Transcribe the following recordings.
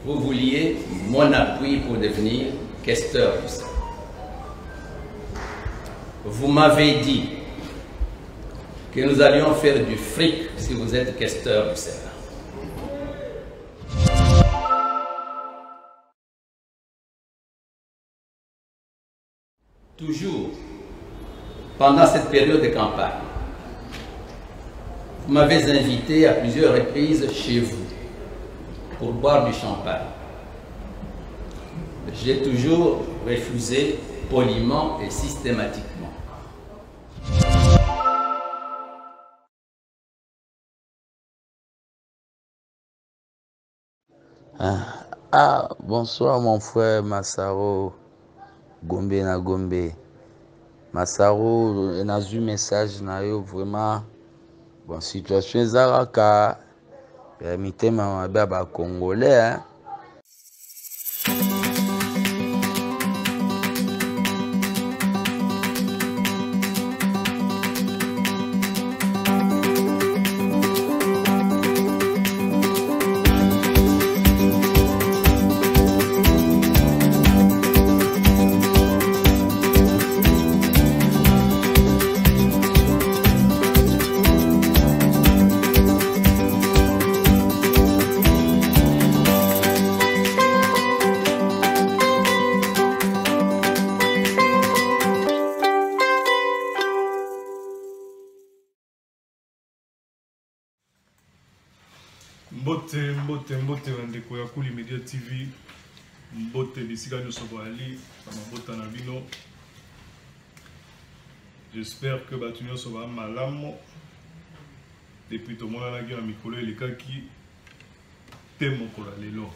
vous vouliez mon appui pour devenir questeur du Sénat. Vous m'avez dit que nous allions faire du fric si vous êtes questeur du Sénat. Toujours, pendant cette période de campagne, vous m'avez invité à plusieurs reprises chez vous pour boire du champagne. J'ai toujours refusé poliment et systématiquement. Bonsoir mon frère Massaro Gombe na Gombe. Massaro, n'a eu message na yo vraiment bon situation ezalaka mitema mabe ba Congolais Mbote bandeko ya Kuli Media TV, mbote bisika nyonso boali mabota na bino. J'espère que batu nyonso ba malamu depuis to mona na gina mikolo elekaki te mokola lelo.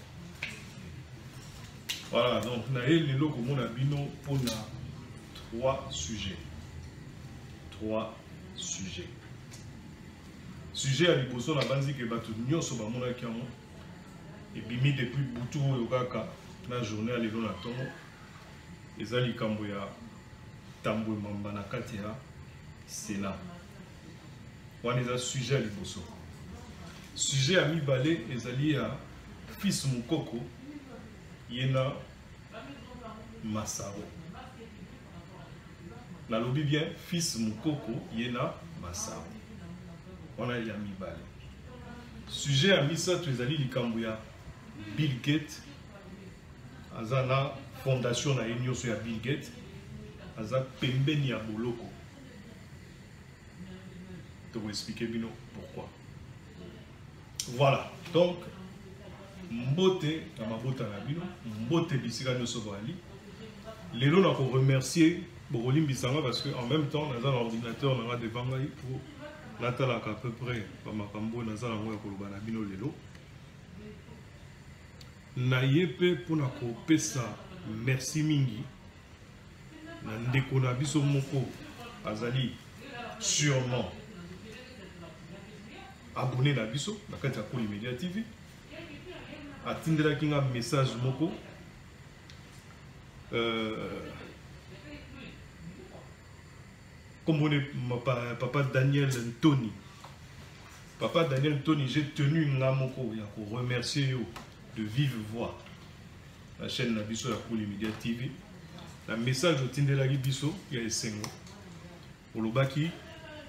Voilà, donc na lelo ko mona bino pour trois sujets. Sujet à liboso na banzi ke batu nyonso ba mona kiamo et bimi depuis butu oyo kaka na journée à lelo na tongo ezali kambo ya tambwe mamba na kati ya Sénat. Wana eza sujet à liboso. Sujet à mibale ezali ya fils Mukoko yena Massaro. Na lobi bien fils Mukoko yena Massaro. On a ya mibale. Sujet à misato ezali likambo ya Bill Gates. Azana fondation na enyoso ya Bill Gates. Aza pembeni ya boloko. Je vais vous expliquer bien pourquoi. Voilà. Donc mbote na mabota na bino, mbote bisika nyoso bali. Lelo na ko remercier Bokolim Bisanga parce que en même temps dans un ordinateur on a devant moi pour natalaka à peu près pa makambo naza nango ya koloba na bino lelo. Na yepe pona ko pesa merci mingi na ndeko na biso moko azali sûrement abonné na biso na kati ya Kuli Media TV. Atindelaki nga message moko comme on est papa Daniel Ntoni. Papa Daniel Ntoni, j'ai tenu nga moko ya ko remercier yo de vive voix la chaîne na biso ya Kuli Media TV. La message otindelaki biso ya esengo olobaki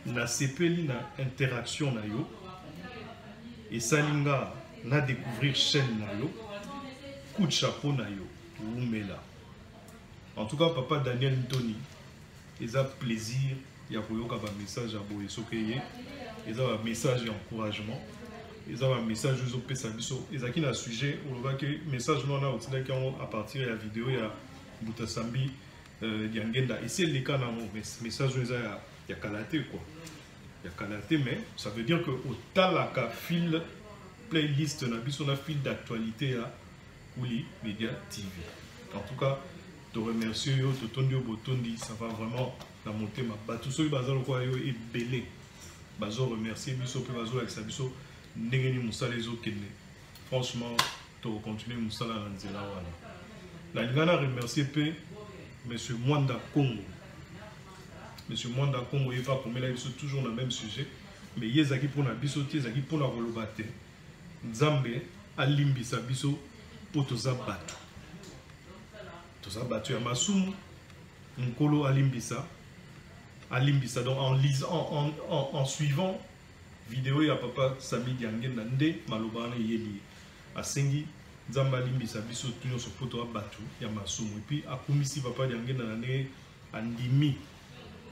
na sepeli na interaction na yo et salinga na découvrir chaîne na yo coup de chapeau na yo umela. En tout cas papa Daniel Ntoni, ils ont plaisir ya koyoka ba message à boye sokeye, ils ont un message d'encouragement, ils ont un message aux pesa biso, ils ont un sujet olobaki message non na otinaki à partir de la vidéo ya Butasambi Diangenda. Ici les cas na message ils ont ya kalaté quoi. Ya kalaté mais ça veut dire que au talaka fil playlist na biso na fil d'actualité à Kuli Media TV. En tout cas, te remercie yo to tondi au botondi, ça va vraiment dans mon thème. Tout ceux qui bazalo quoi yo est belé. Bazo remercier biso pe bazo avec sa biso ndengeni musala ezo kende. Franchement, to continuer musala na nzela wana. La lingana remercier pe monsieur Mwanda Congo. Monsieur Mwanda Congo il va comme là biso toujours dans le même sujet, mais yezaki pour na biso tie zaki pour na rolobate. Nzambe alimbisa biso pour toza bato. Toza bato ya masumu. Nkolo alimbisa. Alimbisa. Donc en lisant, en suivant vidéo ya papa Sami Diangen nande malobana yeli. Asengi Nzamba alimbisa biso tunyo so poto ya bato ya masumu. Et puis akumisi papa Diangen nande andimi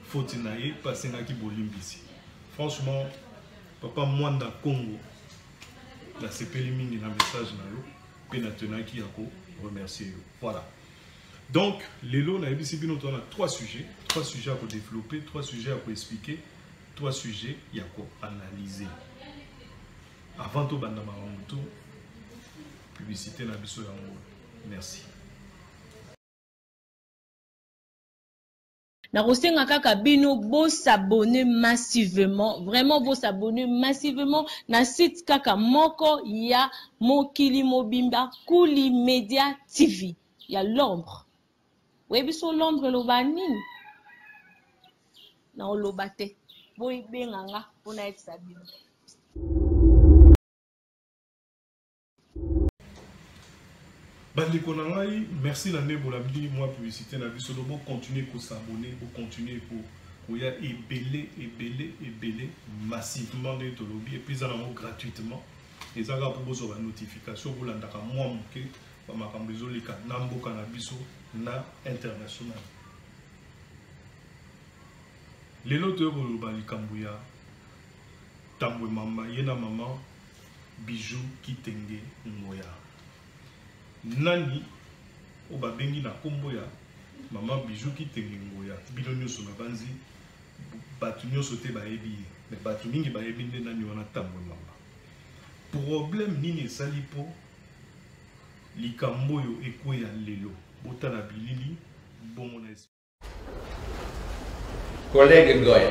faute na ye pasenga ki bolimbisi. Franchement, papa Mwanda Congo, la sepeli mingi na message na yo, pe na tenaki yako remercier yo. Voilà. Donc, lelo na ebisi bino on a trois sujets à développer, 3 sujets à expliquer, 3 sujets à analyser. Avant tout banda mamuto, publicité na biso yango. Merci. Na kosenga kaka bino bo s'abonner massivement, vraiment bo s'abonner massivement na site kaka moko ya Mokili Mobimba Kuli Media TV. Ya l'ombre. Oui, biso l'ombre loba nini? Na oloba te. Bo ibenganga pona etsa bino. Bandeko nangai, merci na nebo la bidi moi publicité na biso do bo continuer ko s'abonner, bo continuer pour ya ébélé massivement de lobby et puis ça na gratuitement. Et ça ga pour bozo ba notification bo landaka moi muke ba makambo ezoleka na mboka na biso na international. Lelo to ko ba likambo ya tambwe mama yena mama Bijou Kitenge Ngoya. Nani oba bengi na kombo ya mama Bijou Kitenge Ngoya bino nyonso na banzi batu nyonso te bayebi mais batu mingi bayebi nde nani wana tambwe mama. Problème nini esali po likambo yo ekweya lelo botala bilili bongo na esi. Collègue Goya,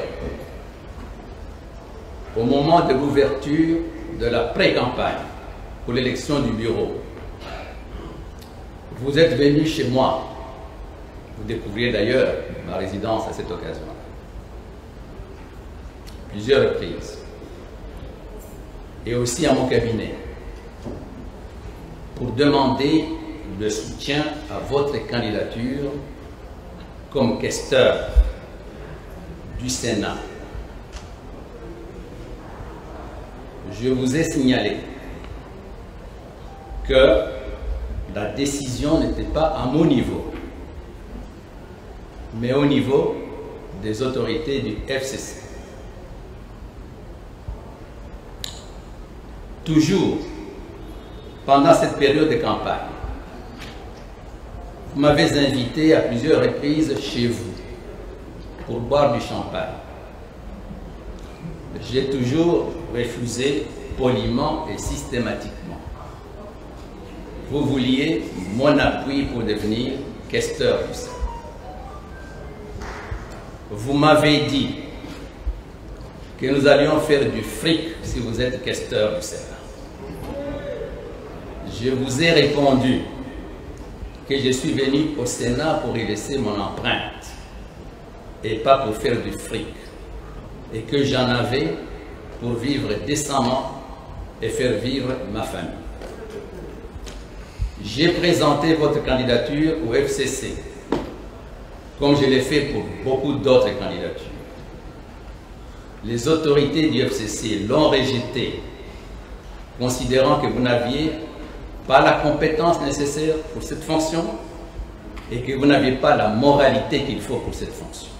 au moment de l'ouverture de la pré-campagne pour l'élection du bureau, vous êtes venu chez moi. Vous découvriez d'ailleurs ma résidence à cette occasion. Plusieurs reprises. Et aussi à mon cabinet. Pour demander le soutien à votre candidature comme questeur du Sénat. Je vous ai signalé que la décision n'était pas à mon niveau, mais au niveau des autorités du FCC. Toujours, pendant cette période de campagne, vous m'avez invité à plusieurs reprises chez vous pour boire du champagne. J'ai toujours refusé poliment et systématiquement. Vous vouliez mon appui pour devenir questeur du Sénat. Vous m'avez dit que nous allions faire du fric si vous êtes questeur du Sénat. Je vous ai répondu que je suis venu au Sénat pour y laisser mon empreinte et pas pour faire du fric, et que j'en avais pour vivre décemment et faire vivre ma famille. J'ai présenté votre candidature au FCC, comme je l'ai fait pour beaucoup d'autres candidatures. Les autorités du FCC l'ont rejeté, considérant que vous n'aviez pas la compétence nécessaire pour cette fonction et que vous n'aviez pas la moralité qu'il faut pour cette fonction.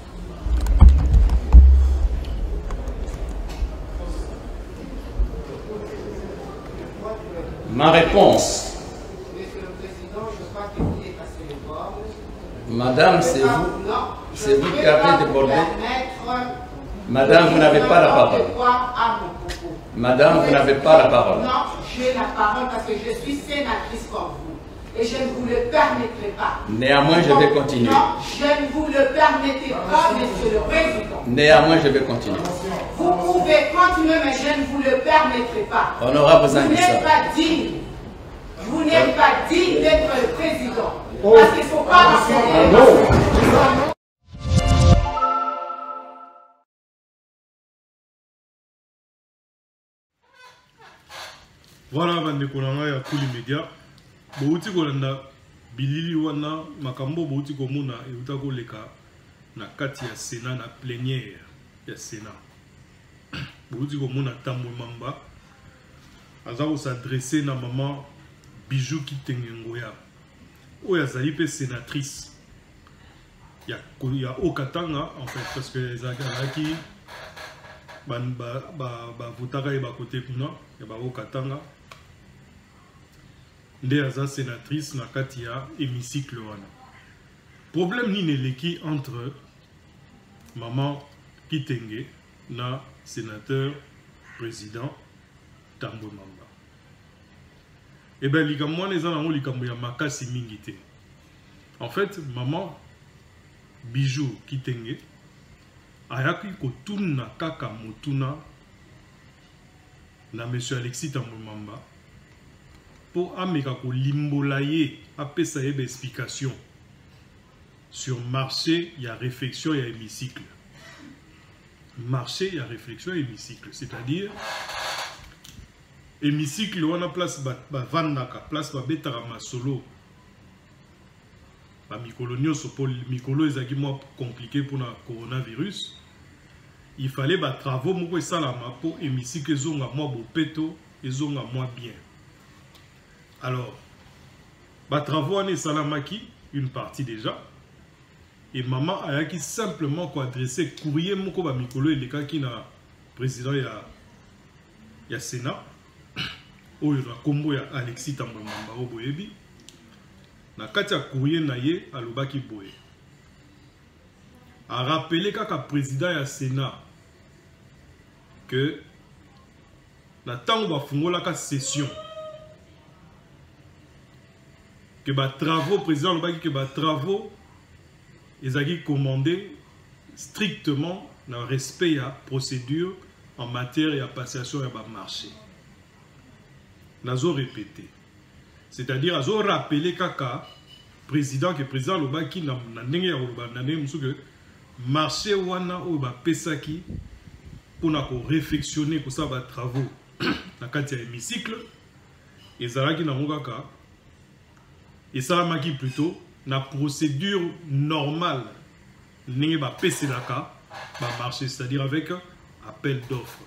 Ma réponse, Madame, c'est vous qui avez débordé. Madame, vous n'avez pas la parole. Madame, vous n'avez pas la parole. Non, j'ai la parole parce que je suis sénatrice comme vous. Et je ne vous le permettrai pas. Néanmoins, je vais continuer. Non, je ne vous le permettrai pas, Monsieur le Président. Néanmoins, je vais continuer. Vous pouvez continuer, mais je ne vous le permettrai pas. On aura besoin vous de ça. n'êtes pas digne. Vous n'êtes pas digne d'être le Président. Parce qu'il ne faut pas raconter. Voilà, bandeko nanga ya Kuli Media. bouti kolanda bilili wana makambo bouti komuna euta koleka na kati ya Sénat na plénière ya Sénat. Bouti komuna Tambwe Mamba aza ko s'adresser na maman Bijou Kitenge Ngoya. Oyo azali pe sénatrice. Il y a Okatanga en fait parce que les Agaraki votaka et côté kuna ya ba Okatanga nde aza sénatrice na kati ya hémicycle wana. Problème ni neleki entre maman Kitenge na sénateur président Tambwe Mamba. Et bien likambo eza nango likambo ya makasi mingi te. En fait maman Bijou Kitenge ayaki kotuna kaka motuna na monsieur Alexis Tambwe Mamba pour ameka ko limbola ye apesa ye explication sur marché ya réflexion ya hémicycle. Marché ya réflexion ya hémicycle, c'est-à-dire hémicycle wana place ba vandaka place ba betaka masolo. Ba mikolo nyonso pour mikolo ezaki moi compliqué pour le coronavirus. Il fallait ba travaux moko esalama pour hémicycle ezonga moi bopeto ezonga moi bien. Alors ba travaux wana esalamaki une partie déjà et maman ayaki simplement ko adresser courrier moko ba mikolo elekaki na président ya Sénat oyo na kombo ya Alexis Tambwe Mamba oboyebi. Na kati ya courrier na ye alobaki boye a rappelé kaka président ya Sénat que na tango ba fungola ka session que ba travaux président alobaki que ba travaux ezaki commandé strictement dans le respect ya procédure en matière ya passation ya ba marché. Nazo répété. C'est-à-dire, ils ont rappelé kaka président que président lobaki na ndenge ya loba na ndenge musu que marché wana o ba pesaki pour na ko réflexionner pour ça ba travaux na kati ya hémicycle ezalaki na ngokaka et ça maki plutôt na procédure normale ndenge ba peselaka ba marché, c'est-à-dire avec appel d'offres.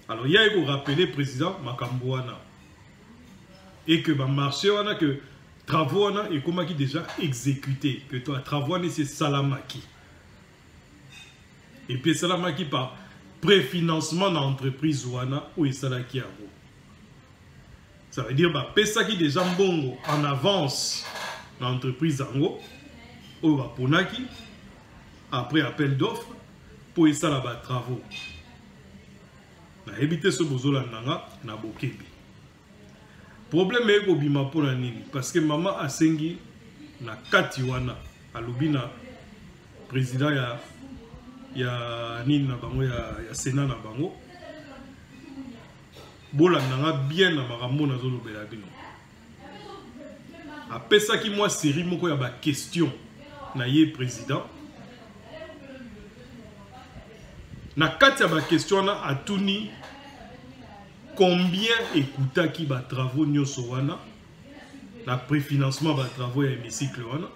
Alors il y a eu rappeler président makambo wana et que bah marché wana que travaux wana et comment qui déjà exécuté que toi travaux wana c'est salamaki et puis salamaki par préfinancement dans l'entreprise wana ou esalaki yango. Ça veut dire bah pesa qui déjà mbongo en avance dans l'entreprise yango ou bah ponaki après appel d'offres pour esala ba travaux na éviter ce bozola nanga na bokebi. Problème est ko bima pona nini parce que maman asengi na kati wana alobi na président ya nini na bango ya Sénat na bango bola nanga bien na makambo na zolobela bino apesa ki moi série moko ya ba question na ye président na kati ya ba question na atuni combien écoutaki ba travaux nyonso wana na préfinancement ba travaux ya hémicycle wana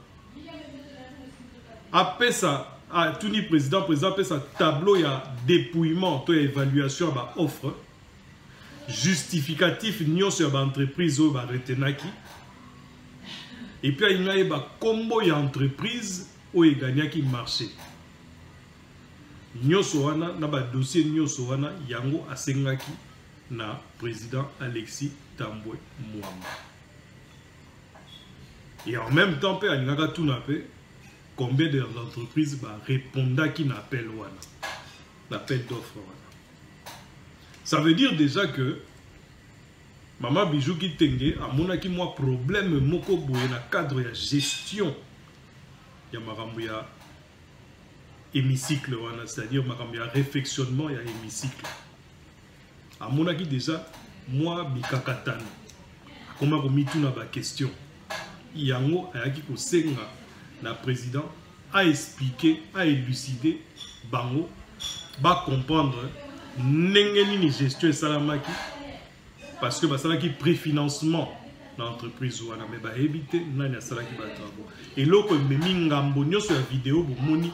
apesa atuni président apesa tableau ya dépouillement to ya évaluation ba offre justificatif nyonso ya ba entreprise o ba retenaki et puis il y a ba combo ya entreprise o e gagnaki marché nyonso wana na ba dossier nyonso wana yango asengaki na président Alexis Tambwe Mamba. Et en même temps, il y a tout combien d'entreprises répondent qui n'appelle l'appel d'offres. Ça veut dire déjà que Maman Bijou Kitenge a mon aki moi problème moko boye na cadre de gestion ya makambo ya hémicycle wana, c'est-à-dire makambo ya réfectionnement ya hémicycle. A mon aki déjà moi bikakatana comment ko mituna ba question yango ayaki ko senga na président a expliquer a élucider bango ba comprendre ndenge nini gestion salamaki parce que basalaki préfinancement dans l'entreprise wana mais ba éviter nani asalaki ba travaux et loko memi ngambo nyoso ya vidéo bomoni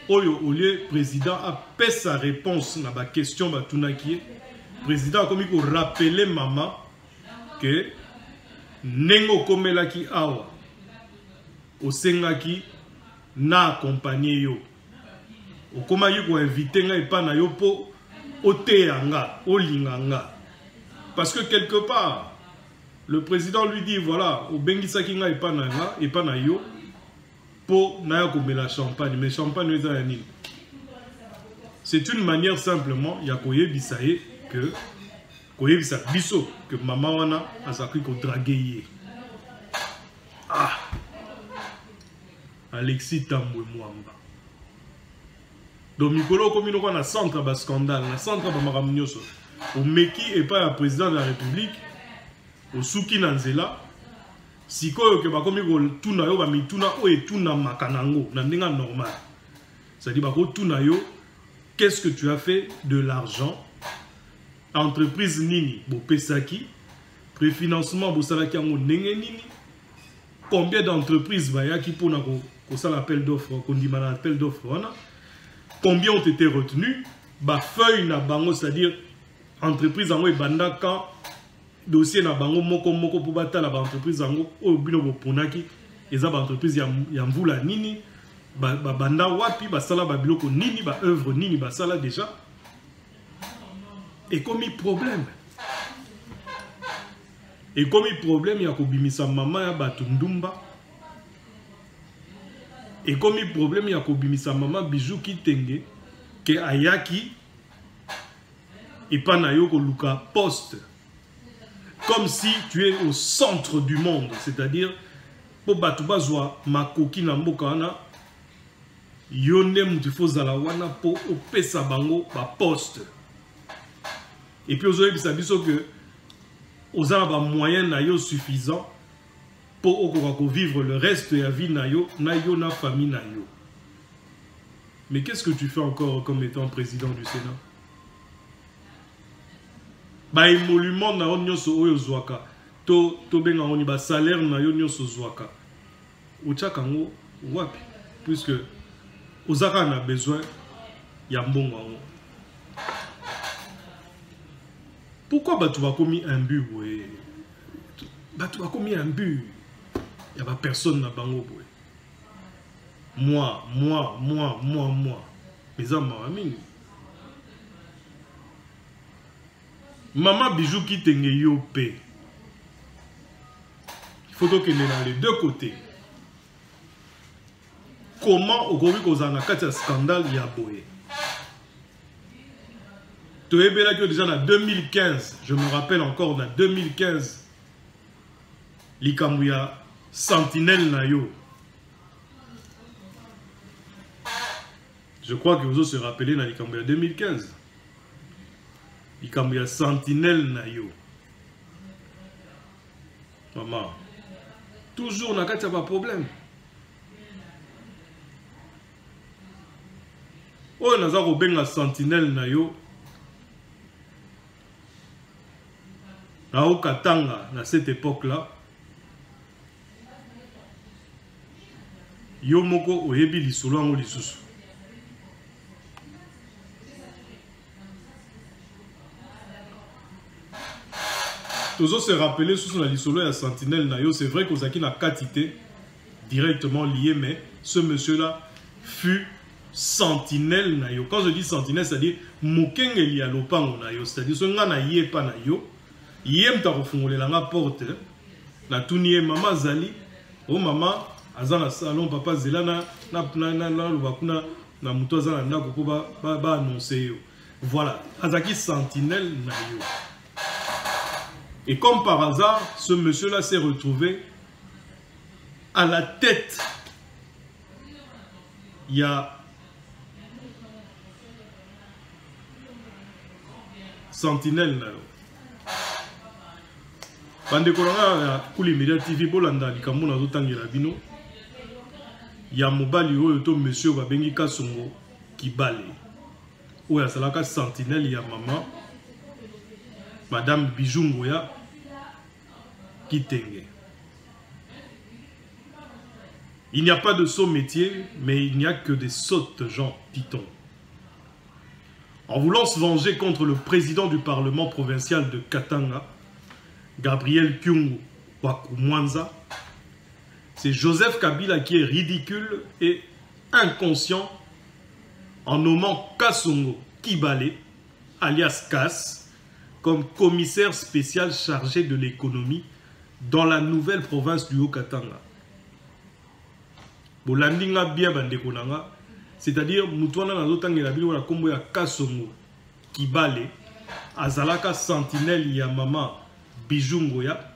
oyo au lieu président a fait sa réponse na ba question ba tunaki président a comme ko rappeler maman que nengo komelaki awa osengaki na accompagner yo okomaki ko inviter nga epa na yo po oteyanga olinganga parce que quelque part le président lui dit voilà au bengisaki nga epa na yo po na ya komela champagne mais champagne eza ya nini. C'est une manière simplement ya koyebisa ye que koyebisa biso que maman wana azaki ko draguer ye. Ah Alexis Tambwe Mwamba donc mikolo komi noko na centre ba scandale na centre ba makambo nyonso au meki et pas le président de la République au souki na nzela sikoyo ke bakomi ko tuna yo ba mituna o etuna makanango na ndenga normal c'est-à-dire ba ko tuna yo qu'est-ce que tu as fait de l'argent entreprise nini bo pesaki préfinancement bo salaki yango ndenge nini combien d'entreprises ba yaki pona ko ça l'appel d'offre qu'on dit mal appel d'offre wana combien ont été retenus ba feuille na bango c'est-à-dire entreprise en banda quand dossier na bango moko pour batala ba entreprise en o bino bo ponaki eza ba entreprise ya mvula nini ba banda wapi ba sala ba biloko nini ba œuvre nini ba sala déjà et comme problème ya kobimisa mama ya batu ndumba et comme problème ya kobimisa mama Bijou Kitenge ke ayaki et pas na yo ko luka poste comme si tu es au centre du monde, c'est-à-dire pour batu bazwa makoki na mboka wana yone mutifozala wana po opesa bango ba poste et puis ozoye biso que ozala ba moyen na yo suffisant pour okoko vivre le reste de la vie na yo na famille na yo. Mais qu'est-ce que tu fais encore comme étant président du Sénat? Ba émolument na on nyoso oyo zwaka to benga oni ba salaire na yo nyoso zwaka uchaka ngo wapi puisque ozaka na besoin ya mbongo ngo. Pourquoi batu ba komi un but boye batu ba komi un but ya ba personne na bango boye moi mes amis Maman Bijou Kitenge yo pe. Il faut donc qu'il est dans les deux côtés. Comment au Gobi Kozana Katia scandale ya boye. Toebela que déjà en 2015, je me rappelle encore en 2015, Likamouya Sentinelle na yo. Je crois que vous aussi se rappelez dans Likamouya 2015. Likamouya Sentinelle na yo. Maman, toujours na Katia pas problème. Oh, naza ko benga Sentinelle na yo. Na Okatanga, à cette époque-là, yo moko oyebi lisolo yango lisusu. Toujours se rappeler sous la lisolo ya Sentinelle na yo, c'est vrai qu'Ozaki n'a quantité directement lié, mais ce monsieur-là fut Sentinelle na yo. Quand je dis Sentinelle, c'est-à-dire mokengeli ya lopango na yo, c'est-à-dire ce nga na yé pa na yo. Yem ta kofungolela nga porte na tuniye mama zali o mama azana salon papa zela na lobakuna na muto azana ndako ko ba annoncer yo. Voilà, azaki Sentinelle na yo. Et comme par hasard, ce monsieur là s'est retrouvé à la tête. Il y a Sentinelle na yo. Bande kolanga ya Kuli Media TV bolanda likambo na zotangela bino ya mobali oyo to monsieur babengi Kasongo Kibale oyo asalaka Sentinelle ya maman Madame Bijou Kitenge. Il n'y a pas de sot métier, mais il n'y a que des sottes gens, dit-on. En voulant se venger contre le président du Parlement provincial de Katanga, Gabriel Kyungu Wakumwanza, c'est Joseph Kabila qui est ridicule et inconscient en nommant Kasongo Kibale, alias Kas, comme commissaire spécial chargé de l'économie dans la nouvelle province du Haut-Katanga. Bolandinga bien bandekonanga, c'est-à-dire Moutouana Nazotangela Bilo na kombo ya Kasongo Kibale, Azalaka sentinelle ya mama Bijungoya.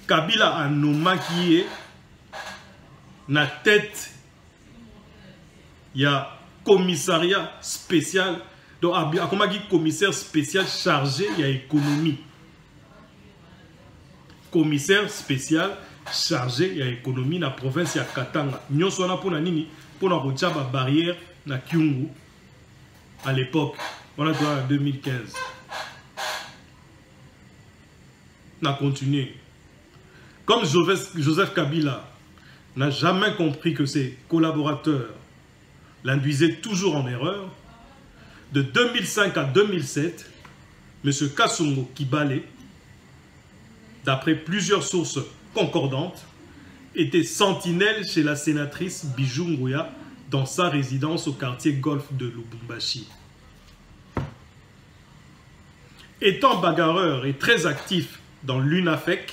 Kabila a nommé qui est na tête ya commissariat spécial, donc a comment dit commissaire spécial chargé de l'économie. Commissaire spécial chargé de l'économie dans la province de Katanga. Nous sommes pour nini pour la barrière na Kyungu à l'époque. On a en 2015. On a continué. Comme Joseph Kabila n'a jamais compris que ses collaborateurs l'induisaient toujours en erreur, de 2005 à 2007, M. Kasongo Kibale, d'après plusieurs sources concordantes, était sentinelle chez la sénatrice Bijou Ngoya dans sa résidence au quartier Golf de Lubumbashi. Étant bagarreur et très actif dans l'UNAFEC,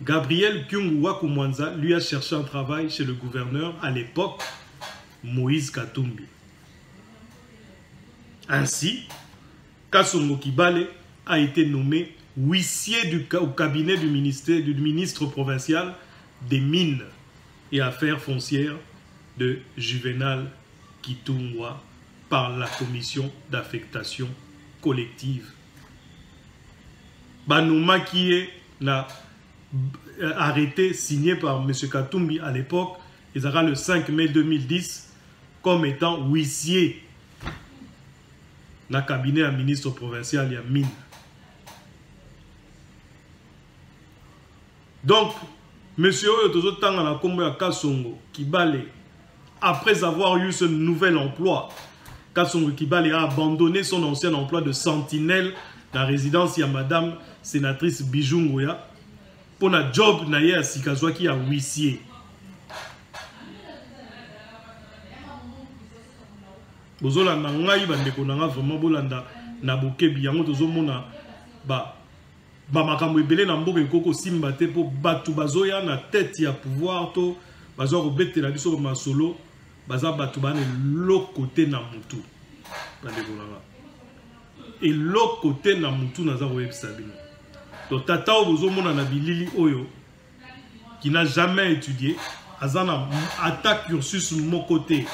Gabriel Kyungu Wakumwanza lui a cherché un travail chez le gouverneur à l'époque, Moïse Katumbi. Ainsi, Kasongo Kibale a été nommé huissier au cabinet du ministre provincial des Mines et Affaires foncières de Juvenal Kitungwa par la commission d'affectation collective. Banouma qui est arrêté, signé par M. Katumbi à l'époque, il sera le 5 mai 2010 comme étant huissier dans le cabinet à ministre provincial et Mines. Donc, M. Oyo Tanga Kasongo Kibale, après avoir eu ce nouvel emploi, Kasongo Kibale a abandonné son ancien emploi de sentinelle dans la résidence de Madame sénatrice Bijou Ngoya pour un job à Sikazwa qui a huissier. Bozola na ngai bandeko nanga vraiment bolanda na bokebi yango tozomona ba makambo ebele na mboka ekoko simba te po batu bazoya na tête ya pouvoir to bazo kobetela biso ko masolo baza batu bane l'autre côté na mutu bandeko nanga et l'autre côté na mutu naza koyebisa bino. Donc tata bozomona na bilili oyo qui n'a jamais étudié azana attaque cursus mon côté.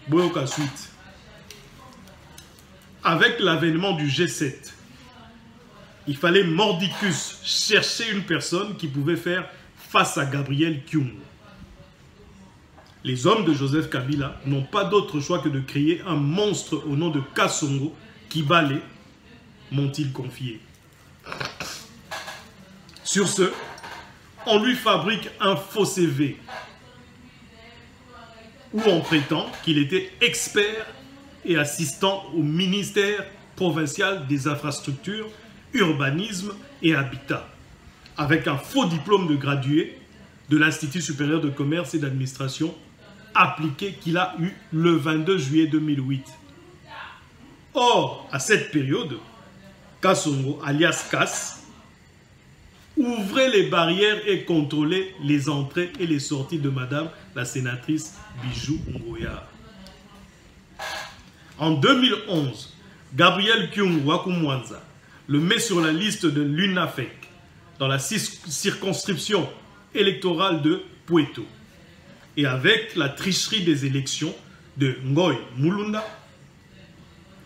Boyoka suite. Avec l'avènement du G7, il fallait mordicus chercher une personne qui pouvait faire face à Gabriel Kyungu. Les hommes de Joseph Kabila n'ont pas d'autre choix que de créer un monstre au nom de Kasongo Kibale, m'ont-ils confié. Sur ce, on lui fabrique un faux CV où on prétend qu'il était expert et assistant au ministère provincial des infrastructures, urbanisme et habitat, avec un faux diplôme de gradué de l'Institut supérieur de commerce et d'administration appliqué qu'il a eu le 22 juillet 2008. Or, à cette période, Kasongo, alias Kas, ouvrait les barrières et contrôlait les entrées et les sorties de Madame la sénatrice Bijou Ngoya. En 2011, Gabriel Kyungu Wakumwanza le met sur la liste de l'UNAFEC dans la circonscription électorale de Pweto. Et avec la tricherie des élections de Ngoy Mulunda,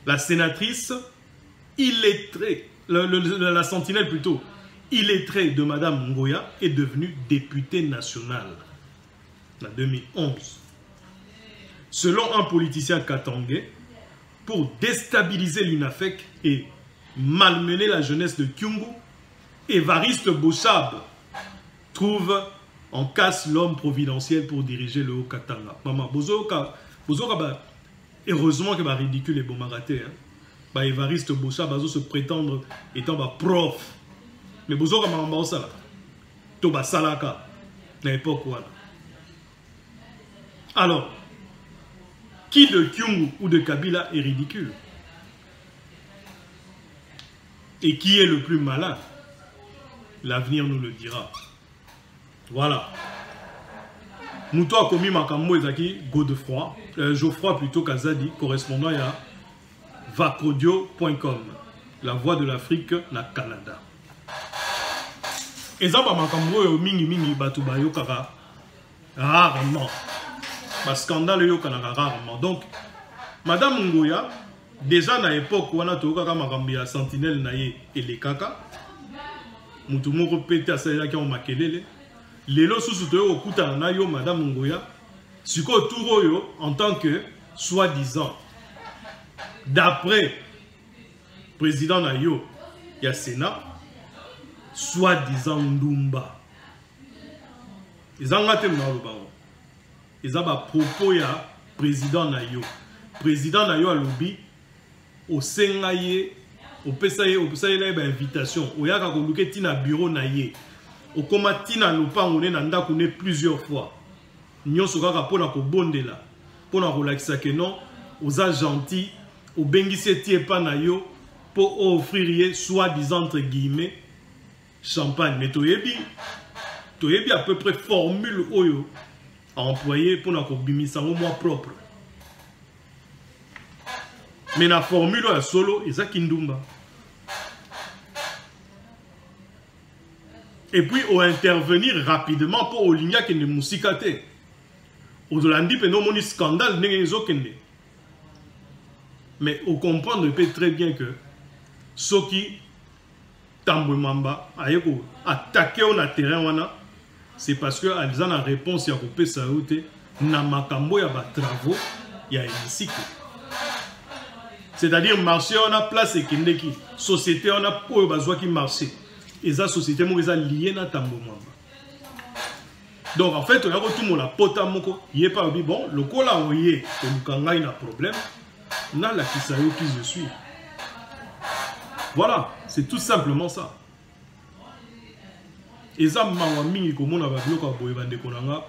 la sénatrice illettrée, la sentinelle plutôt, illettrée de Madame Ngoya est devenue députée nationale en 2011. Selon un politicien katangais, pour déstabiliser l'UNAFEC et malmener la jeunesse de Kyungu, Évariste Bochab trouve on casse l'homme providentiel pour diriger le Haut-Katanga. Maman, bozoka ba, heureusement que ba ridicule et bon maraté. Hein. Ba Évariste Bocha, bazo se prétendre étant ba prof. Mais bozoka maman osala. To ba salaka. Na époque voilà. Alors, qui de Kyungu ou de Kabila est ridicule? Et qui est le plus malin? L'avenir nous le dira. Voilà. Mouto a commis Makambo Ezaki Godefroy, Geoffroy plutôt Kazadi, correspondant à vacaudio.com, la voix de l'Afrique na Canada. Ezaba Makambo mingi mingi batuba yokara rarement. Ba scandale yokana rarement. Donc, Madame Ngoya, déjà à l'époque où on a tout Makambo ya sentinelle naye et les kaka, Moutou moko pété à ça qui ont makelele. Les lots sous au kuta na yo Madame Ngoya, suko touro yo en tant que soi-disant, d'après président na yo ya Sénat, soi-disant Ndumba. Ils ont raté le bango. Ils ont propos ya président na yo. Président na yo a lobby au sengaye au pesaye la invitation. Au yaka koluke tina bureau na ye. Au koma tina lopango ne nanda kune plusieurs fois. Nyonso kaka pona ko bondela. Pona ko lakisa ke non, oza gentil, au bengise tie pa na yo pour offrir soi-disant entre guillemets champagne. Mais toyebi à peu près formule oyo à employer pour na ko bimisa au mois propre. Mais la formule à solo est ça Kindumba. Et puis on intervenir rapidement pour au ligne qui ne musikate. Au-delà pe no moni scandale n'engezo kende. Mais on comprend peut très bien que Soki Tambwe Mamba ayeko attaquer au terrain wana, c'est parce que ils ont la réponse ya kopé saoute na makambo ya ba travaux ya hémicycle. C'est-à-dire marché on a place et kindeki, société on a pour besoin qui marché. Et ça société mo eza lié na Tambwe Mamba. Donc en fait on a tout mon la pota moko, yé pas bon, le kola oyé que lukanga ina problème, na la kisayo qui je suis. Voilà, c'est tout simplement ça. Et ça mawa mingi ko mona ba biloko boye bande konanga.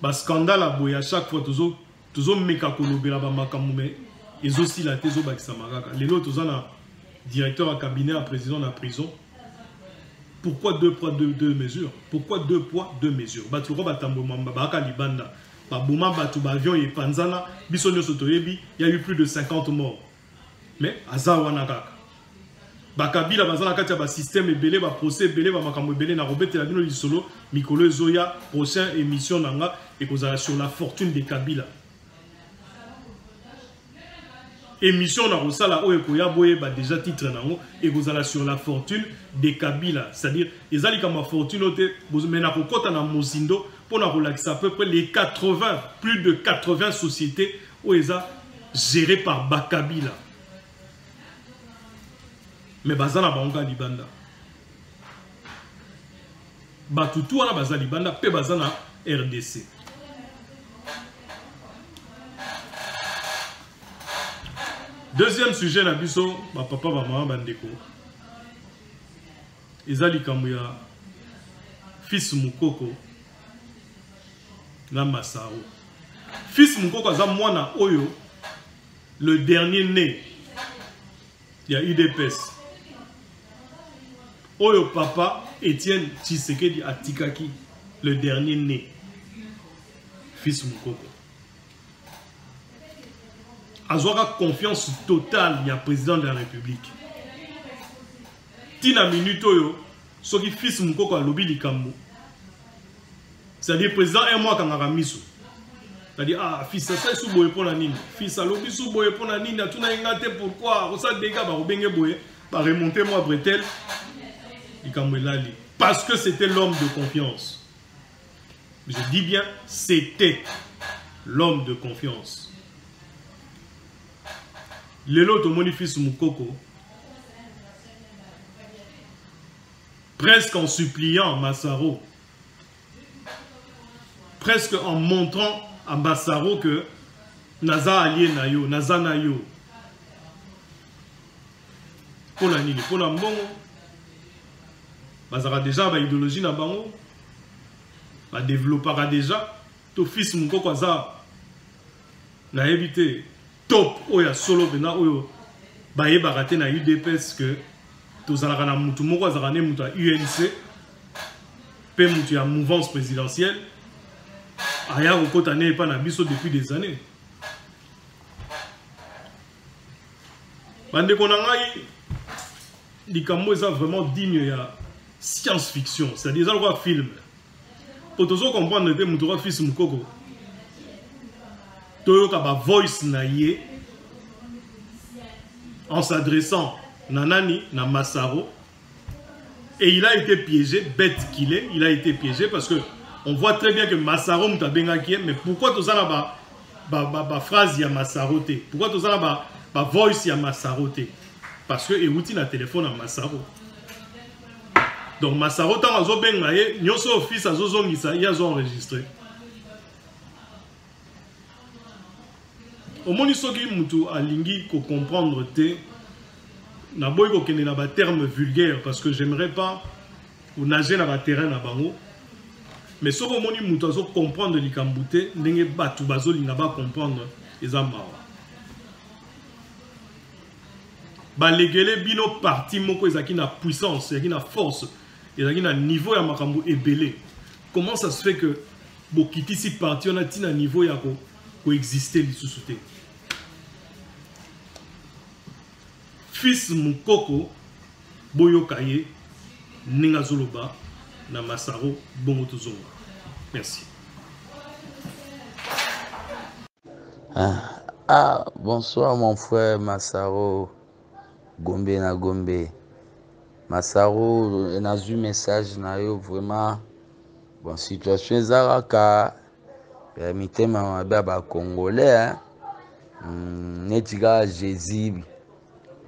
Ba scandale a boye à chaque fois toujours meka kolobela ba makambo mais ezo sila tezo bakisa makaka. Lelo tozana directeur à cabinet à président de la prison. Pourquoi deux poids deux mesures? Pourquoi 2 poids 2 mesures? Baturo batambo mamba baka libanda. Ba boma batu ba avion et panzana bisonyo sotoyebi, il y a eu plus de 50 morts. Mais azawana kaka. Bakabila bazana kati ba système ebele ba procès ebele ba makambo ebele na robetela bino lisolo mikolo zoya prochaine émission nanga et kozala sur la fortune de Kabila. Émission na rosala oyo koya boye ba déjà titre nango et kozala sur la fortune de Kabila, c'est-à-dire ezali kama fortune ote bozomena kokota na mozindo pour na relaxer à peu près les 80 plus de 80 sociétés oeza gérées par Bakabila. Mais bazana banga libanda. Batutu wana bazali libanda pe bazana RDC. Deuxième sujet na biso ba papa ba maman bandeko. Ezali kamuya fils Mukoko na Masao. Fils Mukoko za mwana oyo le dernier né. Il y a UDPS. Oyo papa Étienne Tshisekedi Atikaki, le dernier né, fils Mukoko. Azwaka confiance totale, il y a président de la République. Tina minute oyo, ce qui fils Mukoko a lobby likambo. C'est-à-dire président un mois quand on miso. C'est-à-dire ah fils ça c'est sous boye pour la nini. Fils a lobby sous boye pour la nini, tu n'as ingate pourquoi? On ça dégâts ba obenge boye, ba remonter moi bretel. Parce que c'était l'homme de confiance. Je dis bien, c'était l'homme de confiance. Lelo to moni fils Mukoko. presque en suppliant Massaro, presque en montrant à Massaro que Naza allié Nayo, Naza Nayo. Pour la nini, pour la mbongo, Bazara déjà ba idéologie na bango, ba développera déjà, to fils moko kwaza na éviter top oya solo bena oyo ba yeba raté na UDPS que tozalaka na mutu moko azaka ne mutu a UNC pe mutu ya mouvance présidentielle aya kokota ne pas na biso depuis des années. Bande konangai likambo eza vraiment digne ya science-fiction, c'est-à-dire ça le film. Pour tous comprendre que mutu wa fils mukoko toyoka ba voice na ye en s'adressant na nani na Massaro, et il a été piégé, bête qu'il est, il a été piégé parce que on voit très bien que Massaro muta bengaki, mais pourquoi tout ça là ba phrase ya Massaro te, pourquoi tout ça là ba voice ya Massaro te, parce que euti na téléphone à Massaro. Donc Massaro tant azo benga ye nyoso office azo zongisa ya zo enregistré. Au moins soki mutu alingi ko comprendre te na boy ko kene na ba terme vulgaire parce que j'aimerais pas ou nager na ba terrain na bango, mais soko au moins mutu azo comprendre likambute ndenge batu bazo linga ba comprendre ezamba ba legele bino parti moko ezaki na puissance, ezaki na force, ezaki na niveau ya makambo ebele. Comment ça se fait que bokiti si parti on a tina niveau ya ko exister lisusu te? Fils Mukoko boyokaye ninga zoloba na Massaro bongo tozonga. Merci. Bonsoir mon frère Massaro Gombe na Gombe. Massaro a eu message na yo vraiment bon situation zaraka mitema ba congolais netika Jésus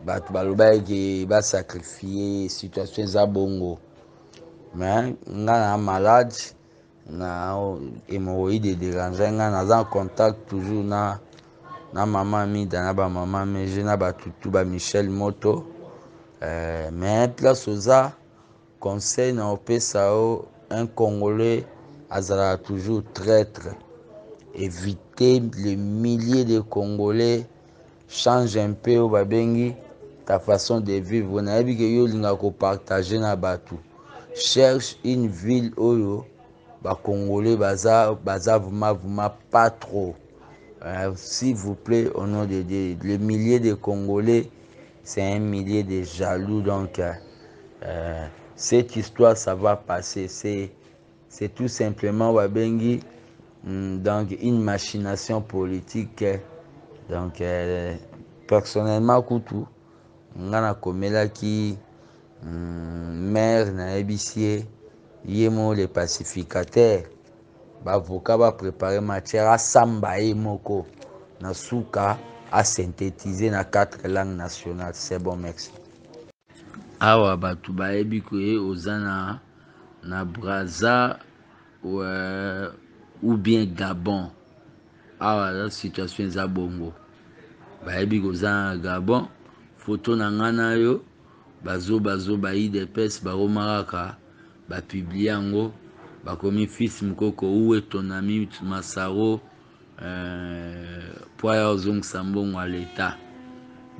batu baloba ke ba sacrifier situation za bongo, mais nga na malade na hémorroïde dérangeant nga na en contact toujours na maman Mida na ba maman mais je na ba tutu ba Michel Moto, mais place oza conseil na opesa un Congolais azala toujours traître, éviter les milliers de Congolais, change un peu au babengi ta façon de vivre. Na yebi ke yo linga ko partager na batu, cherche une ville oyo ba Congolais baza vraiment pas trop. S'il vous plaît, au nom de Dieu, les milliers de Congolais, c'est un millier de jaloux. Donc cette histoire ça va passer, c'est tout simplement babengi donc une machination politique. Donc personnellement kutu ngana komela ki maire na ebisie yemo les pacificateurs ba avocat ba préparer matière à samba et moko na suka à synthétiser na 4 langues nationales. C'est bon, merci. Awa batu ba ebi ko ozana na Brazza ou bien Gabon. Awa la situation za bongo bayebi kozana Gabon, photo na ngana yo bazo ba IDPS baromaraka ba publier yango bakomi fils Mukoko où est ton ami Massaro pour ozong sambongo à l'état.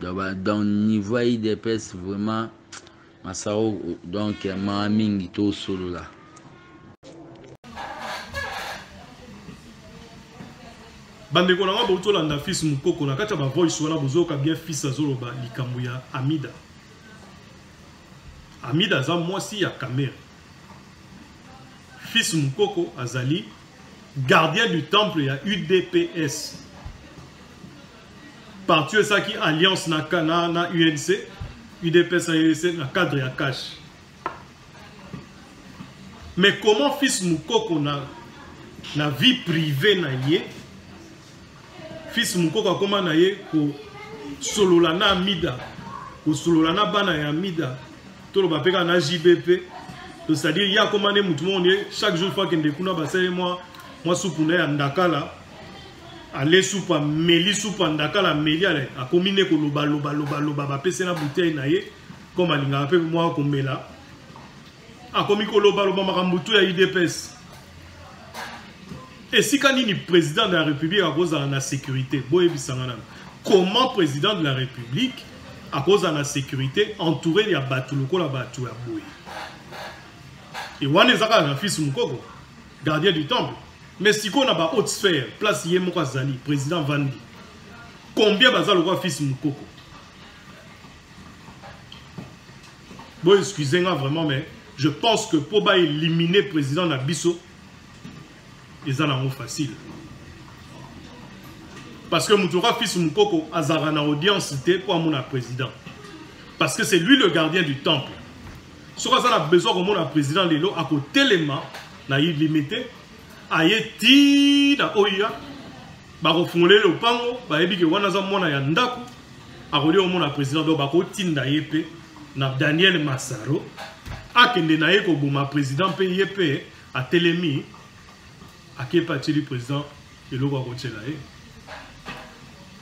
Donc niveau IDPS vraiment Massaro donc ma mingi to solo là. Bande konanga bauto landa fils Mukoko na kati ba voice wana bozoka bien fils azoloba likambo ya Amida. Amida za mwasi ya Kamere. Fils Mukoko azali gardien du temple ya UDPS. Parti ça qui alliance na UNC, UDPS UNC na cadre ya cash. Mais comment fils Mukoko na vie privée na yé? Fils Mukoko koma na ye ko solola na Amida, ko solola na bana ya Amida, to lo bapeka na JBP, c'est-à-dire il y a commandé tout le monde chaque jour fois qu'il découvre moi soupoune à Ndakala aller soupe meli soupe Ndakala meli a combiné ko loba ba pese na bouteille na ye comme alinga pe moi ko mela a komi ko loba makambutu ya IDPS et si kanini président de la République à cause de la sécurité comment président de la République à cause de la sécurité entouré de Batuloko la Batu ya boy et wane zaka na fils mukoko gardien du temple mais si qu'on a ba haute sphère place yé moko zali président Vandi combien bazalo ko fils mukoko bon excusez-moi vraiment mais je pense que pour ba éliminer président Nabiso ils en ont facile parce que Moutoura fils Mukoko azara na audience pour mon président parce que c'est lui le gardien du temple. Si on a besoin de mon président Lelo à côté les mains na limité ayeti na oya ba refondé le pango ba ebi ke wana za mona ya ndaku a roli au mon président do ba ko tinda yepe na Daniel Massaro akende na ye ko boma président pe yepe a telemi aké parti du président Lelo ko kotela e.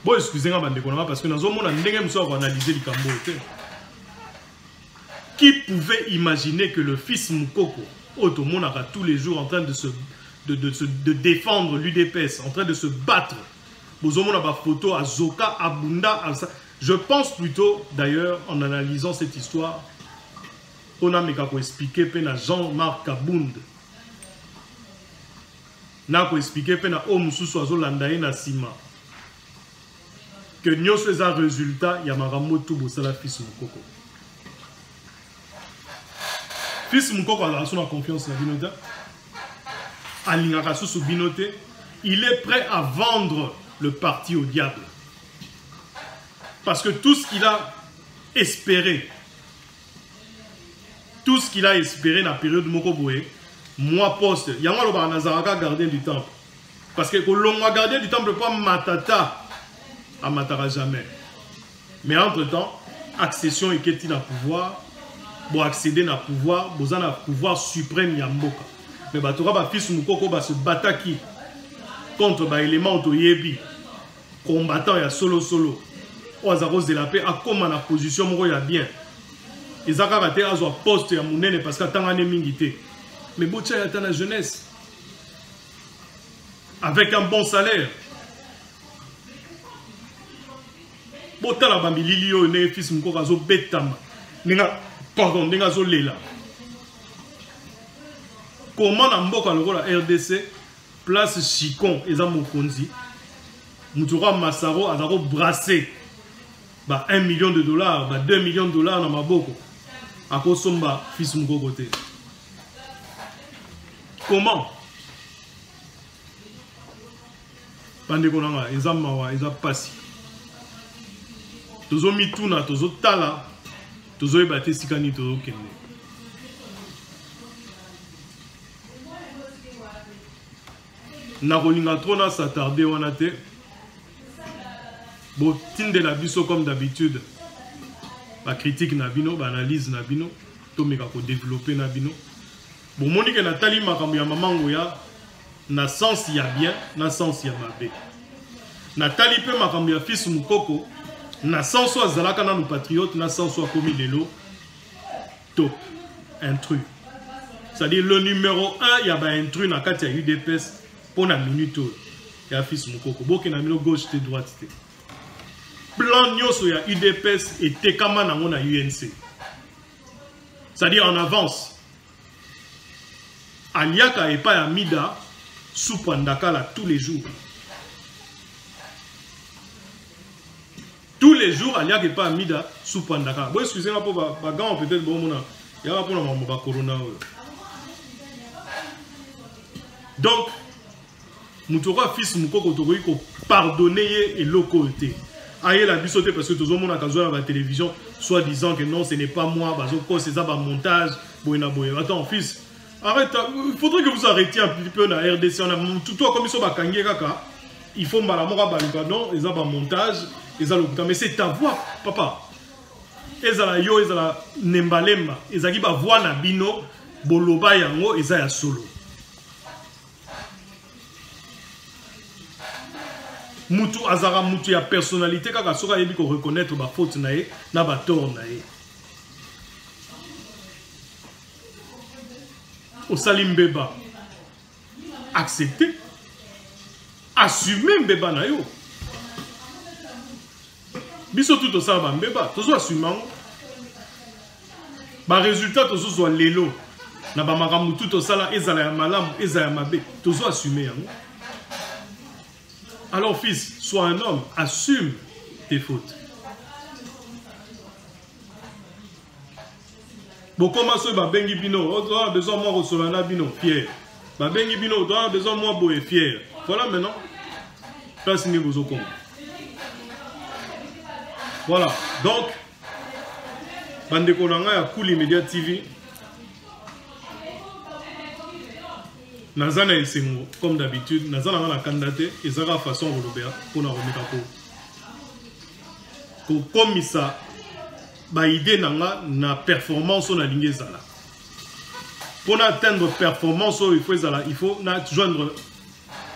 Bon, excusez-moi, parce que nous avons analysé le Cambodge. Qui pouvait imaginer que le fils Mukoko, Otomonara, tous les jours en train de défendre l'UDPS, en train de se battre, vous avez une photo à Zoka, à Bunda, je pense plutôt, d'ailleurs, en analysant cette histoire, on a expliqué à Jean-Marc Kabound. On a expliqué à Omusu Soazo Landaye Nassima. Que nous faisons un résultat, il y a un tout beau salaire fils Mukoko. Fils Mukoko a la confiance dans Binote. Alingaka sous Binote, il est prêt à vendre le parti au diable. Parce que tout ce qu'il a espéré, dans la période de Mokoboé, moi poste, il y a un Nazaraka gardien du temple. Parce que l'on a gardien du temple, pas Matata. À Matara jamais. Mais entre-temps, accession et qu'est-il à pouvoir, pour accéder à pouvoir, vous avez un pouvoir suprême Yamboka. Mais Batora, ba fils Mukoko, va se battre qui contre ba élément autoyebi, combattant ya solo. Aux arros de la paix, à comment la position moro ya bien. Ils ont raté à un poste ya mounene parce qu'à tant d'années mingité. Mais Bocha est la jeunesse. Avec un bon salaire. Botala bambilili yo ne fils Mukoko azo betama. Ninga zo lela. Comment na mboka lokola RDC place Chikon eza mokonzi. Moutoura Massaro azako brasser ba 1 million de dollars, ba 2 millions de dollars na maboko. Ako somba fils Mukoko te. Comment? Bande konanga eza mawa eza pasi. Tozo mituna, tozo tala, tozo ebate sikani, tozo kende. Nakolinga trona s'attarder wana te. Bo tinde la biso comme d'habitude. Ba critique na bino, ba analyse na bino, to meka ko développer na bino. Bo monike na tali makambo ya mamango ya na sens ya bien, na sens ya mabe. Na tali pe makambo ya fils Mukoko. Na sens soit Zalaka na nos patriotes, na sens soit commis Lelo, top, intrus. C'est-à-dire le numéro 1, il y a un intrus dans la UDPS pour la minute. Il y a fils Mukoko. Boki na mino gauche, droite. Plan nyoso ya UDPS et tekama na mona UNC. C'est-à-dire en avance. Aliaka et pas Amida, sous Pandakala tous les jours. Tous les jours, il n'y a pas Amida sous Pandaka. Bon, excusez-moi pour Bagan, peut-être, bon, il y a pas pour Corona. Donc, Moutoura, fils Mukoko, Toroïko, pardonner et l'occulter. Aïe la bisoté parce que tout le monde a besoin de la télévision, soit disant que non, ce n'est pas moi, c'est ça, montage, attends, fils, arrête, il faudrait que vous arrêtiez un petit peu la RDC. Tout comme ils sont à Kangé Kaka, il faut Malamora Baluka, non, ils ont un montage. Mais c'est ta voix, papa. Ezala yo, ezala nembalemba. Ezaki ba voix na bino, boloba yango eza ya solo. Mutu azara mutu ya personnalité kaka soka yebi ko reconnaître ba faute na ye na ba tort na ye. Osali mbeba accepter, assumer mbeba na yo. Biso tout osala ba mbeba, tozo assumer. Ba résultat tozo zo lelo na ba makambo tout osala ezala ya malamu ezala ya mabe, tozo assumer yango. Alors fils, sois un homme, assume tes fautes. Bon, comment ça, Bengi Bino, on a besoin de moi, Rosolana Bino, fier. Bengi Bino, on a besoin de moi, Boé, fier. Voilà maintenant. Place niveau au compte. Voilà. Donc, Bandekolanga ya Kouli Media TV. Nazana esengo, comme d'habitude, Nazana na candidaté, et ça la façon Robert pour na remettre pour comme ça, ba idée nanga na performance na ligne zala. Pour atteindre performance il faut na joindre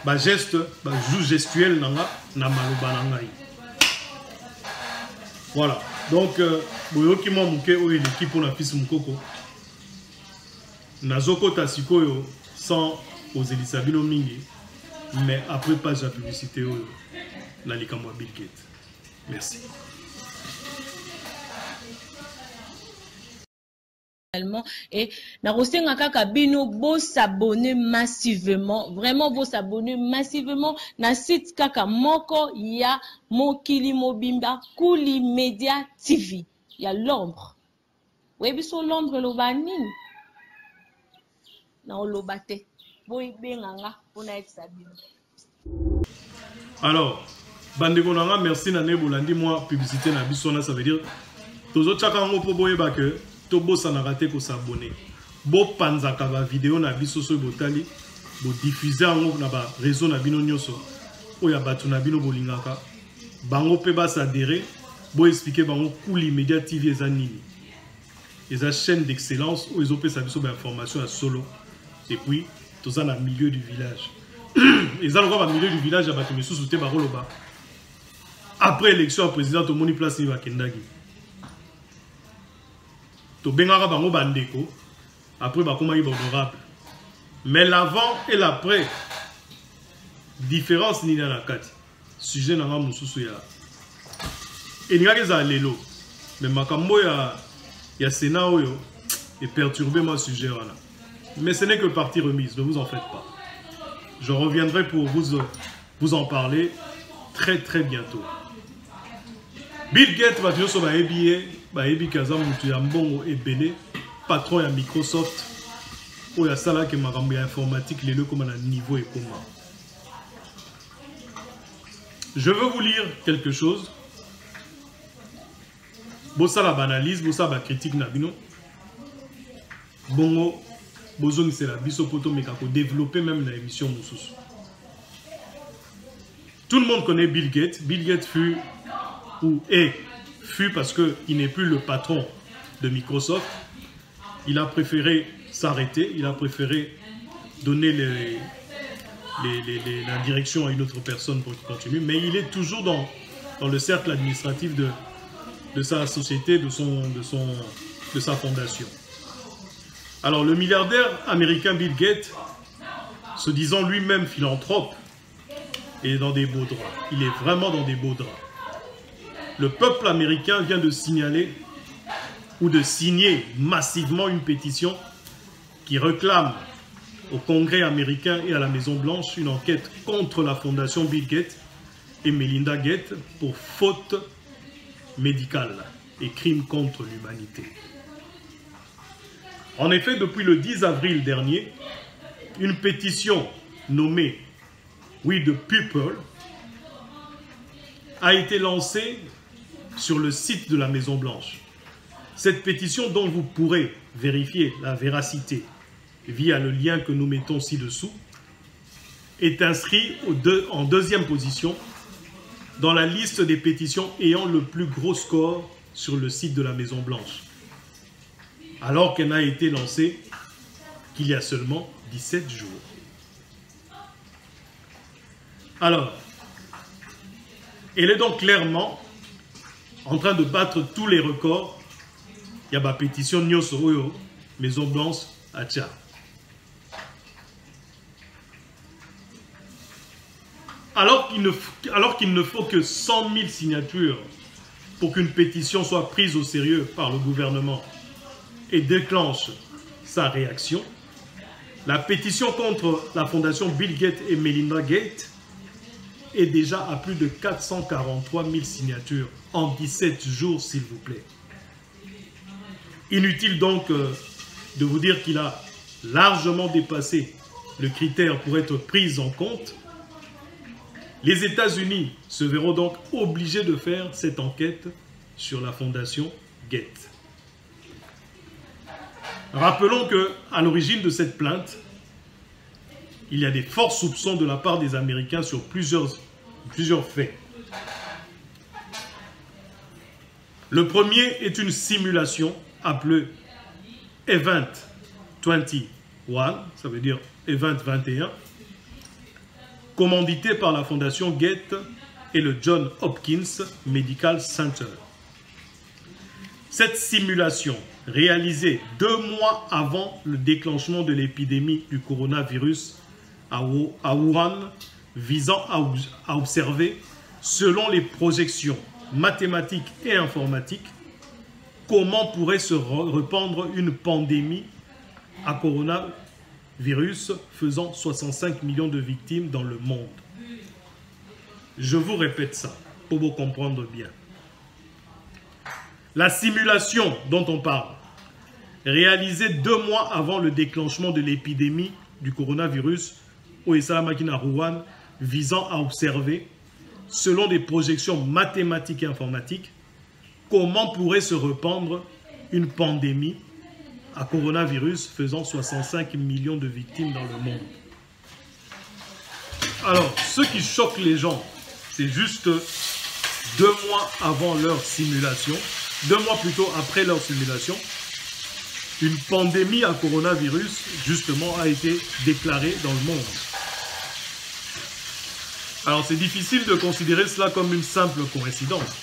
ba geste, ba jou gestuel nanga na maloba nanga. Voilà. Donc boyoki mo muke o l'équipe pour la fils mukoko. Nazoko tasikoyo sans aux Elisabino Mingi, mais après pas la publicité dans les Kamwa Bill Gates. Merci. Et na kaka bino bo s'abonner massivement, vraiment bo s'abonner massivement na site kaka moko ya Mokili Mobimba Kouli Media TV. Ya l'ombre. Oui, biso l'ombre lo banini. Na olobate. Alors, Bandekonanga, merci Nane Bolandi, moi, publicité na bisona, ça veut dire, tozo tchakango po boye ba que, tobo sa na raté ko s'abonner. Bo panzaka ba vidéo na biso so botali, bo diffuser ango na ba réseau na bino nyoso, oya batu na bino bolingaka, bango pe ba s'adhérer, bo expliquer bango Kouli Media TV eza nini. Eza chaîne d'excellence, où ils ont fait sa biso ba information à solo. Et puis, tout ça dans le milieu du village. Ils ont encore au milieu du village, après l'élection président, tout le monde place à Kendagi. Tout le monde bandeko. Après, comment il est honorable. Mais l'avant et l'après, différence ni dans la carte. Sujet n'a pas moussou ya. Et n'y a que ça lelo. Mais makambo ya Sénat et perturbé mon sujet là. Mais ce n'est que partie remise, ne vous en faites pas. Je reviendrai pour vous en parler très très bientôt. Bill Gates va dire sur ma EBA, Kazam Moutuyambongo et Bene, patron de Microsoft, où il y a ça là qui m'a ramené informatique, les deux comme un niveau et comment. Je veux vous lire quelque chose. Bossa la banalise, bossa la critique nabino. Bongo. Bozong c'est la bisopoto mais kako développer même la émission Moussous. Tout le monde connaît Bill Gates. Bill Gates fut parce qu'il n'est plus le patron de Microsoft. Il a préféré s'arrêter. Il a préféré donner la direction à une autre personne pour qu'il continue. Mais il est toujours dans le cercle administratif de sa société, de sa fondation. Alors, le milliardaire américain Bill Gates, se disant lui-même philanthrope, est dans des beaux draps. Il est vraiment dans des beaux draps. Le peuple américain vient de signaler ou de signer massivement une pétition qui réclame au Congrès américain et à la Maison-Blanche une enquête contre la fondation Bill Gates et Melinda Gates pour faute médicale et crimes contre l'humanité. En effet, depuis le 10 avril dernier, une pétition nommée We the People a été lancée sur le site de la Maison-Blanche. Cette pétition, dont vous pourrez vérifier la véracité via le lien que nous mettons ci-dessous, est inscrite en deuxième position dans la liste des pétitions ayant le plus gros score sur le site de la Maison-Blanche. Alors qu'elle n'a été lancée qu'il y a seulement 17 jours. Alors, elle est donc clairement en train de battre tous les records. Il y a ma pétition Nyoso Oyo, Maison Blanche à Tchad. Alors qu'il ne faut que 100 000 signatures pour qu'une pétition soit prise au sérieux par le gouvernement et déclenche sa réaction, la pétition contre la fondation Bill Gates et Melinda Gates est déjà à plus de 443 000 signatures en 17 jours, s'il vous plaît. Inutile donc de vous dire qu'il a largement dépassé le critère pour être pris en compte. Les États-Unis se verront donc obligés de faire cette enquête sur la fondation Gates. Rappelons qu'à l'origine de cette plainte, il y a des forts soupçons de la part des Américains sur plusieurs faits. Le premier est une simulation appelée Event 21, ça veut dire Event 21, commandité par la fondation Gates et le Johns Hopkins Medical Center. Cette simulation, réalisée 2 mois avant le déclenchement de l'épidémie du coronavirus à Wuhan, visant à observer, selon les projections mathématiques et informatiques, comment pourrait se répandre une pandémie à coronavirus faisant 65 millions de victimes dans le monde. Je vous répète ça pour vous comprendre bien. La simulation dont on parle, réalisée 2 mois avant le déclenchement de l'épidémie du coronavirus au Wuhan, visant à observer, selon des projections mathématiques et informatiques, comment pourrait se répandre une pandémie à coronavirus faisant 65 millions de victimes dans le monde. Alors, ce qui choque les gens, c'est juste 2 mois avant leur simulation, 2 mois plutôt après leur simulation, une pandémie à coronavirus, justement, a été déclarée dans le monde. Alors, c'est difficile de considérer cela comme une simple coïncidence.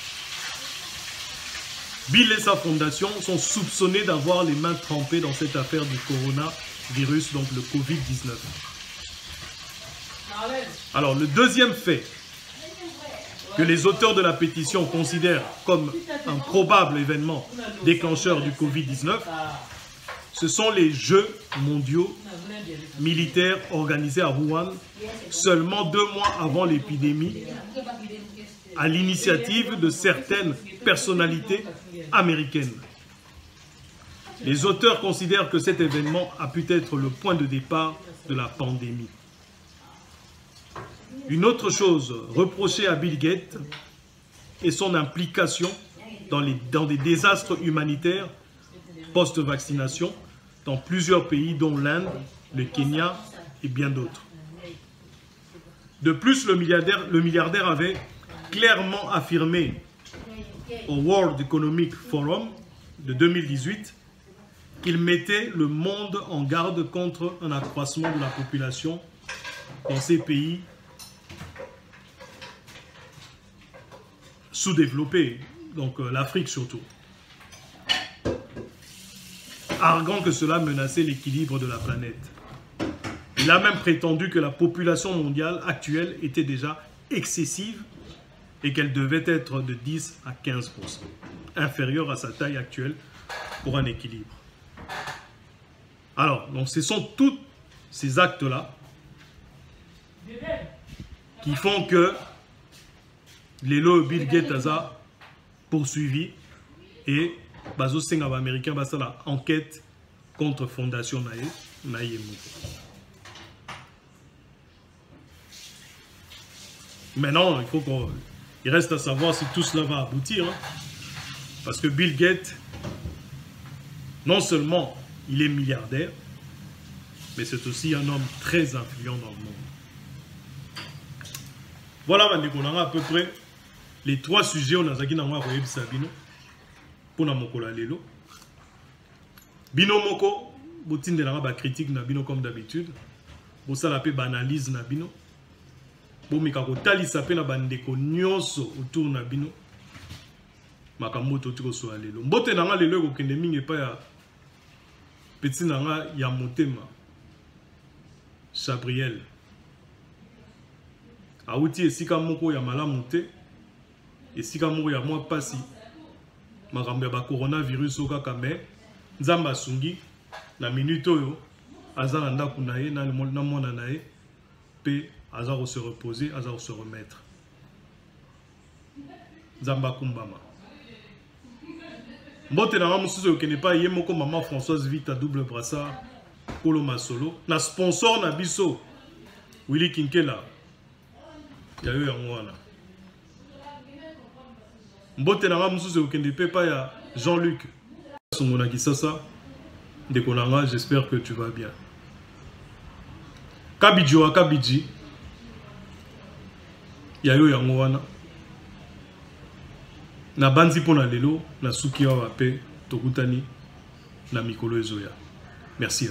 Bill et sa fondation sont soupçonnés d'avoir les mains trempées dans cette affaire du coronavirus, donc le Covid-19. Alors, le deuxième fait que les auteurs de la pétition considèrent comme un probable événement déclencheur du Covid-19, ce sont les Jeux mondiaux militaires organisés à Wuhan, seulement 2 mois avant l'épidémie, à l'initiative de certaines personnalités américaines. Les auteurs considèrent que cet événement a pu être le point de départ de la pandémie. Une autre chose reprochée à Bill Gates est son implication dans des désastres humanitaires post-vaccination dans plusieurs pays dont l'Inde, le Kenya et bien d'autres. De plus, le milliardaire avait clairement affirmé au World Economic Forum de 2018 qu'il mettait le monde en garde contre un accroissement de la population dans ces pays sous-développés, donc l'Afrique surtout, arguant que cela menaçait l'équilibre de la planète. Il a même prétendu que la population mondiale actuelle était déjà excessive et qu'elle devait être de 10 à 15%, inférieure à sa taille actuelle pour un équilibre. Alors, donc ce sont tous ces actes-là qui font que les lois Bill Gates a poursuivi et bazo senga américain basa la enquête contre Fondation Naye. Maintenant, il reste à savoir si tout cela va aboutir. Hein, parce que Bill Gates, non seulement il est milliardaire, mais c'est aussi un homme très influent dans le monde. Voilà, à peu près les 3 sujets on a zaki na mwa koyebisa bino pona mokola lelo. Bino moko botinde na ba critique na bino comme d'habitude. Bo sala pe banalise na bino. Bo mika ko talisa pe na bandeko nyonso autour na bino. Makambo to tiko so alelo. Mbote na nga lelo ko kende mingi pa ya petit na nga ya motema. Chabriel. Auti esika moko ya malamu te. Esika moko ya mwa pasi. Makambo ya ba coronavirus okaka me nzamba sungi na minute oyo aza na ndako na ye na mwana na ye pe aza ko se reposer, aza ko se remettre. Nzamba kumbama. Mbote na mususu okene pa ye moko maman Françoise Vita double brassard Kolo Masolo na sponsor na biso Willy Kinkela ya yo yango wana. Mbote na mususu okende pe pa ya Jean-Luc Songona Kisasa Ndekonanga, j'espère que tu vas bien. Kabidjo a Kabidji ya yo yango wana. Na banzi pona lelo na suki wa pe tokutani na mikolo ezoya. Merci.